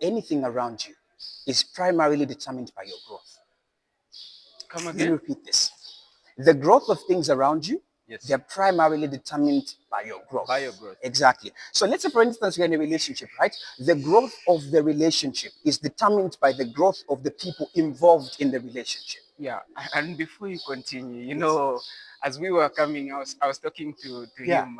anything around you is primarily determined by your growth. Come Let me again? repeat this. The growth of things around you, Yes. they're primarily determined by your growth. By your growth. Exactly. So let's say, for instance, you're in a relationship, right? The growth of the relationship is determined by the growth of the people involved in the relationship. Yeah. And before you continue, you know, as we were coming, I was talking to Yeah. him,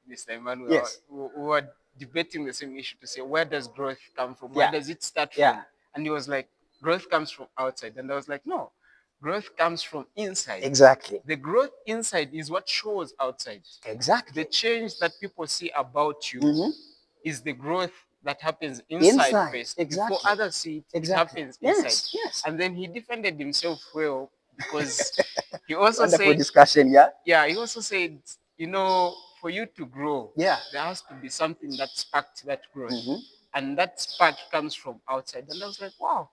Mr. Emmanuel. Yes. We were debating the same issue to say, where does growth come from? Where Yeah. does it start Yeah. from? And he was like, growth comes from outside. And I was like, no, growth comes from inside. Exactly. The growth inside is what shows outside. Exactly. The change that people see about you Mhm. is the growth that happens inside first. Exactly. Before others see it, it Exactly. happens inside. Yes. Yes. And then he defended himself well because he also Wonderful said, discussion. Yeah. yeah, he also said, you know, for you to grow, Yeah. there has to be something that sparked that growth. Mhm. And that spark comes from outside. And I was like, wow,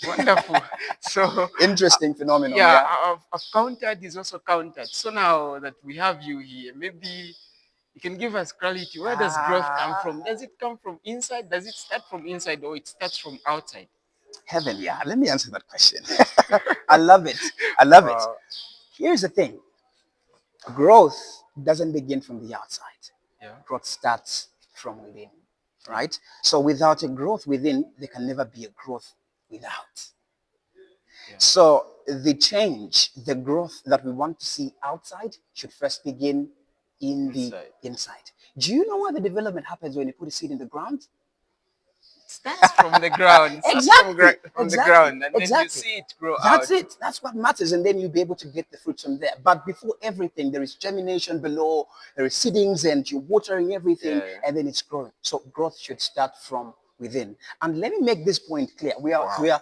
wonderful. So, Interesting phenomenon. yeah, Yeah. I've countered is also countered. So now that we have you here, maybe you can give us clarity. Where does growth come from? Does it come from inside? Does it start from inside or it starts from outside? Heaven. Yeah. Let me answer that question. I love it. I love it. Wow. Here's the thing. Growth doesn't begin from the outside. Yeah. Growth starts from within, right? So without a growth within, there can never be a growth without. Yeah. So the change, the growth that we want to see outside should first begin in the inside. Do you know where the development happens when you put a seed in the ground? Starts from the ground. Starts from the ground, and then you see it grow That's out. it. That's what matters, and then you'll be able to get the fruits from there. But before everything, there is germination below, there is seedings, and you're watering everything, Yeah. and then it's growing. So growth should start from within. And let me make this point clear. We have the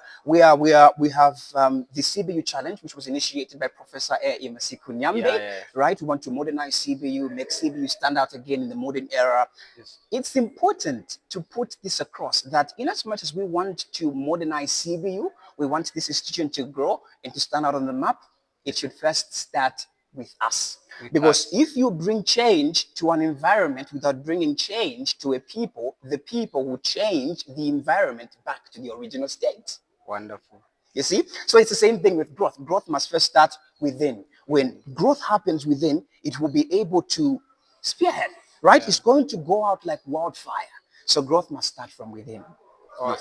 CBU challenge, which was initiated by Professor Imasiku Nyambe, Yeah. right? We want to modernize CBU, make CBU stand out again in the modern era. Yes. It's important to put this across that in as much as we want to modernize CBU, we want this institution to grow and to stand out on the map, it should first start with us. Because if you bring change to an environment without bringing change to a people, the people will change the environment back to the original state. Wonderful. You see? So it's the same thing with growth. Growth must first start within. When growth happens within, it will be able to spearhead, right? Yeah. It's going to go out like wildfire. So growth must start from within.